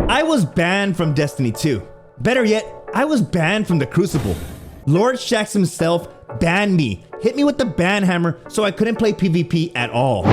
I was banned from Destiny 2. Better yet, I was banned from the Crucible. Lord Shaxx himself banned me, hit me with the ban hammer so I couldn't play PvP at all.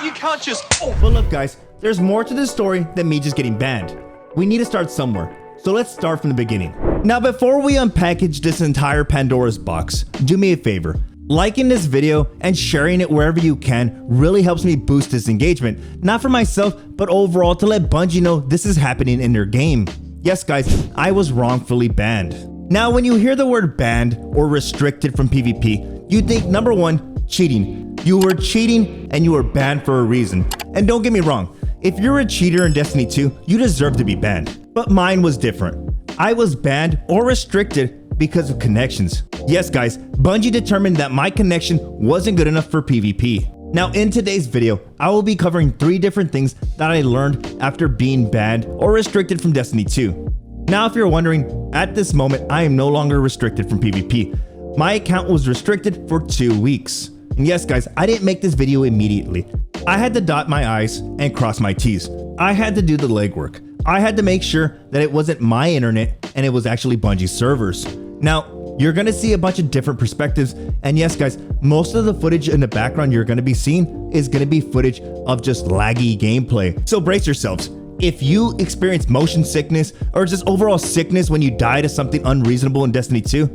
You can't just... But look guys, there's more to this story than me just getting banned. We need to start somewhere, so let's start from the beginning. Now before we unpackage this entire Pandora's box, do me a favor. Liking this video and sharing it wherever you can really helps me boost this engagement, not for myself, but overall to let Bungie know this is happening in their game. Yes guys, I was wrongfully banned. Now when you hear the word banned or restricted from PvP, you think number one, cheating. You were cheating and you were banned for a reason. And don't get me wrong, if you're a cheater in Destiny 2, you deserve to be banned. But mine was different. I was banned or restricted because of connections. Yes guys, Bungie determined that my connection wasn't good enough for PvP. Now in today's video, I will be covering 3 different things that I learned after being banned or restricted from Destiny 2. Now if you're wondering, at this moment I am no longer restricted from PvP. My account was restricted for 2 weeks. And yes guys, I didn't make this video immediately. I had to dot my I's and cross my T's. I had to do the legwork. I had to make sure that it wasn't my internet and it was actually Bungie's servers. Now, you're gonna see a bunch of different perspectives, and yes guys, most of the footage in the background you're gonna be seeing is gonna be footage of just laggy gameplay. So brace yourselves. If you experience motion sickness or just overall sickness when you die to something unreasonable in Destiny 2,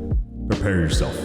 prepare yourself.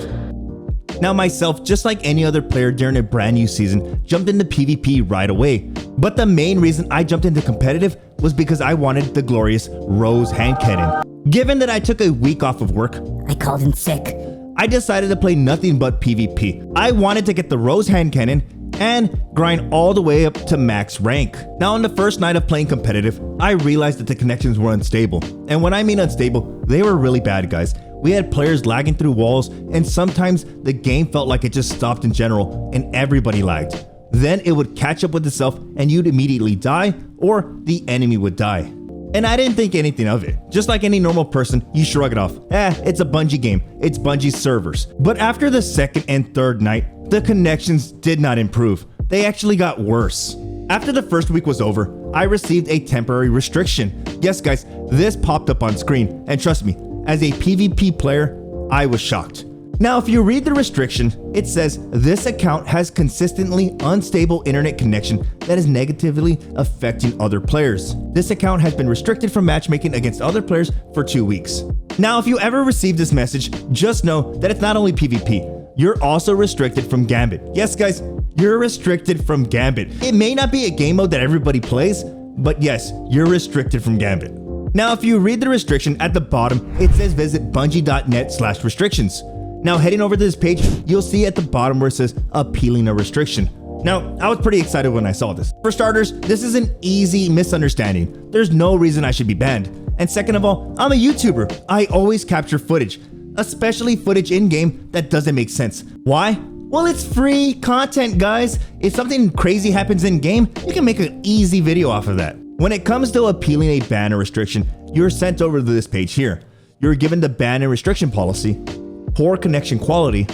Now myself, just like any other player during a brand new season, jumped into PvP right away. But the main reason I jumped into competitive was because I wanted the glorious Rose hand cannon. Given that I took a week off of work, I called in sick. I decided to play nothing but PvP. I wanted to get the Rose hand cannon and grind all the way up to max rank. Now on the first night of playing competitive, I realized that the connections were unstable. And when I mean unstable, they were really bad guys. We had players lagging through walls, and sometimes the game felt like it just stopped in general and everybody lagged. Then it would catch up with itself and you'd immediately die, or the enemy would die. And I didn't think anything of it. Just like any normal person, you shrug it off. It's a Bungie game. It's Bungie's servers. But after the second and third night, the connections did not improve. They actually got worse. After the first week was over, I received a temporary restriction. Yes guys, this popped up on screen, and trust me, as a PvP player, I was shocked. Now if you read the restriction, it says this account has consistently unstable internet connection that is negatively affecting other players. This account has been restricted from matchmaking against other players for 2 weeks. Now if you ever receive this message, just know that it's not only PvP, you're also restricted from Gambit. Yes guys, you're restricted from Gambit. It may not be a game mode that everybody plays, but yes, you're restricted from Gambit. Now if you read the restriction at the bottom, it says visit bungie.net/restrictions. Now heading over to this page, you'll see at the bottom where it says appealing a restriction. Now, I was pretty excited when I saw this. For starters, this is an easy misunderstanding. There's no reason I should be banned. And second of all, I'm a YouTuber. I always capture footage, especially footage in-game that doesn't make sense. Why? Well, it's free content, guys. If something crazy happens in-game, you can make an easy video off of that. When it comes to appealing a ban or restriction, you're sent over to this page here. You're given the ban and restriction policy, poor connection quality,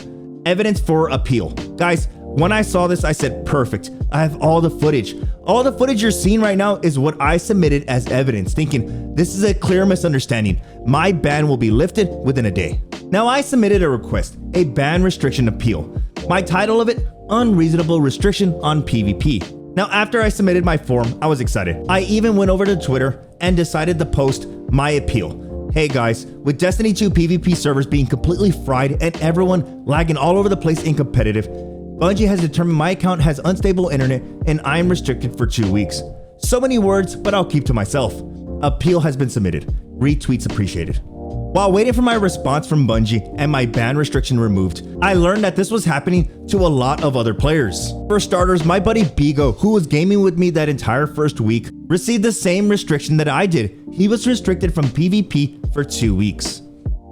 evidence for appeal. Guys, when I saw this, I said, perfect. I have all the footage. All the footage you're seeing right now is what I submitted as evidence, thinking this is a clear misunderstanding. My ban will be lifted within a day. Now I submitted a request, a ban restriction appeal. My title of it, unreasonable restriction on PvP. Now after I submitted my form, I was excited. I even went over to Twitter and decided to post my appeal. Hey guys, with Destiny 2 PvP servers being completely fried and everyone lagging all over the place in competitive, Bungie has determined my account has unstable internet and I am restricted for 2 weeks. So many words, but I'll keep to myself. Appeal has been submitted. Retweets appreciated. While waiting for my response from Bungie and my ban restriction removed, I learned that this was happening to a lot of other players. For starters, my buddy Bigo, who was gaming with me that entire first week, received the same restriction that I did. He was restricted from PvP for 2 weeks.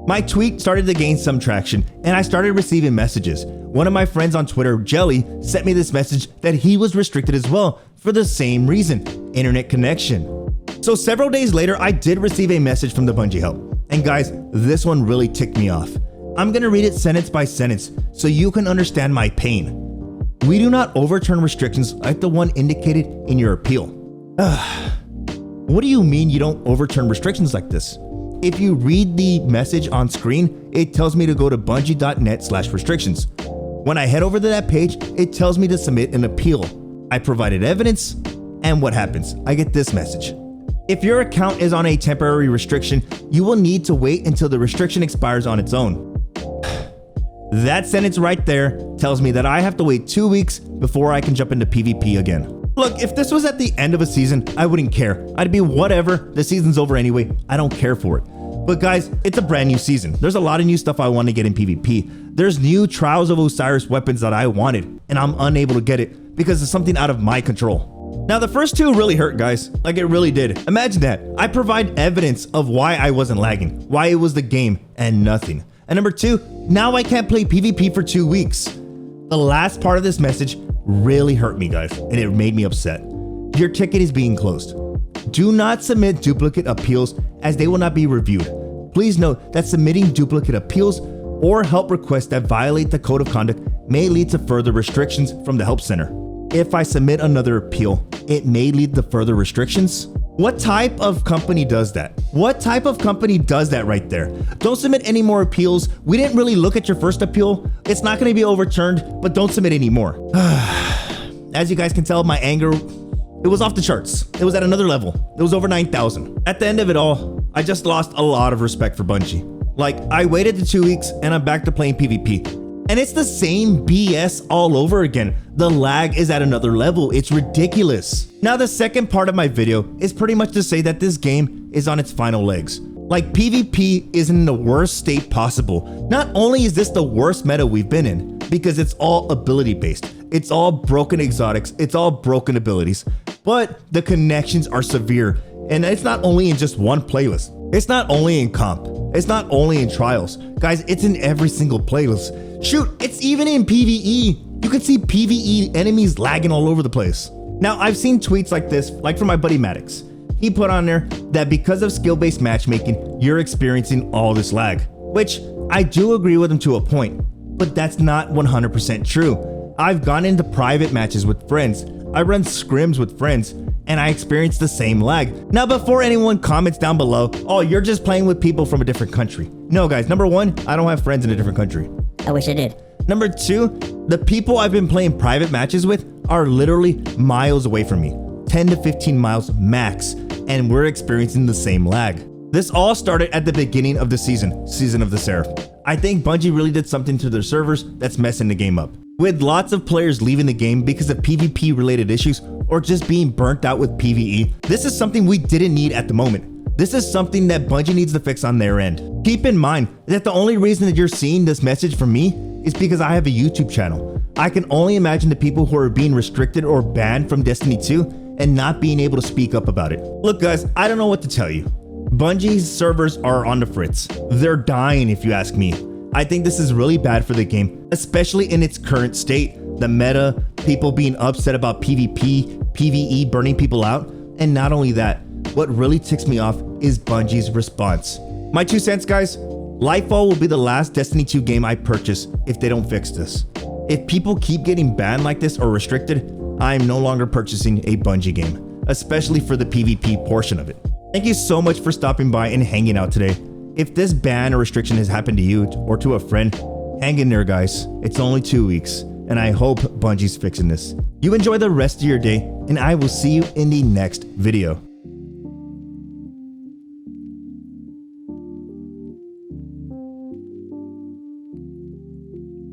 My tweet started to gain some traction and I started receiving messages. One of my friends on Twitter, Jelly, sent me this message that he was restricted as well for the same reason, internet connection. So several days later, I did receive a message from the Bungie help. And guys, this one really ticked me off. I'm gonna read it sentence by sentence so you can understand my pain. We do not overturn restrictions like the one indicated in your appeal. What do you mean you don't overturn restrictions like this? If you read the message on screen, it tells me to go to bungie.net/restrictions. When I head over to that page, it tells me to submit an appeal. I provided evidence, and what happens? I get this message. If your account is on a temporary restriction, you will need to wait until the restriction expires on its own. That sentence right there tells me that I have to wait 2 weeks before I can jump into PvP again. Look, if this was at the end of a season, I wouldn't care. I'd be whatever, the season's over anyway, I don't care for it. But guys, it's a brand new season. There's a lot of new stuff I want to get in PvP. There's new Trials of Osiris weapons that I wanted, and I'm unable to get it because it's something out of my control. Now, the first two really hurt, guys. Like, it really did. Imagine that. I provide evidence of why I wasn't lagging, why it was the game, and nothing. And number two, now I can't play PvP for 2 weeks. The last part of this message really hurt me, guys, and it made me upset. Your ticket is being closed. Do not submit duplicate appeals as they will not be reviewed. Please note that submitting duplicate appeals or help requests that violate the code of conduct may lead to further restrictions from the help center. If I submit another appeal, it may lead to further restrictions. What type of company does that? What type of company does that right there? Don't submit any more appeals. We didn't really look at your first appeal. It's not going to be overturned, but don't submit any more. As you guys can tell, my anger, it was off the charts. It was at another level. It was over 9,000. At the end of it all, I just lost a lot of respect for Bungie. Like, I waited the 2 weeks and I'm back to playing PvP. And it's the same BS all over again. The lag is at another level. It's ridiculous. Now, the second part of my video is pretty much to say that this game is on its final legs. Like, PvP is in the worst state possible. Not only is this the worst meta we've been in, because it's all ability based. It's all broken exotics. It's all broken abilities. But the connections are severe. And it's not only in just one playlist. It's not only in comp. It's not only in trials. Guys, it's in every single playlist. Shoot, it's even in PvE. You can see PvE enemies lagging all over the place. Now, I've seen tweets like this, like from my buddy Maddox. He put on there that because of skill-based matchmaking, you're experiencing all this lag, which I do agree with him to a point, but that's not 100% true. I've gone into private matches with friends. I run scrims with friends, and I experience the same lag. Now, before anyone comments down below, oh, you're just playing with people from a different country. No, guys, number one, I don't have friends in a different country. I wish I did. Number two, the people I've been playing private matches with are literally miles away from me, 10 to 15 miles max, and we're experiencing the same lag. This all started at the beginning of the season of the Seraph. I think Bungie really did something to their servers that's messing the game up. With lots of players leaving the game because of PvP related issues or just being burnt out with PvE, this is something we didn't need at the moment. This is something that Bungie needs to fix on their end. Keep in mind that the only reason that you're seeing this message from me is because I have a YouTube channel. I can only imagine the people who are being restricted or banned from Destiny 2 and not being able to speak up about it. Look, guys, I don't know what to tell you. Bungie's servers are on the fritz. They're dying if you ask me. I think this is really bad for the game, especially in its current state. The meta, people being upset about PvP, PvE burning people out, and not only that, what really ticks me off is Bungie's response. My 2 cents, guys, Lightfall will be the last Destiny 2 game I purchase if they don't fix this. If people keep getting banned like this or restricted, I am no longer purchasing a Bungie game, especially for the PvP portion of it. Thank you so much for stopping by and hanging out today. If this ban or restriction has happened to you or to a friend, hang in there, guys. It's only 2 weeks, and I hope Bungie's fixing this. You enjoy the rest of your day, and I will see you in the next video.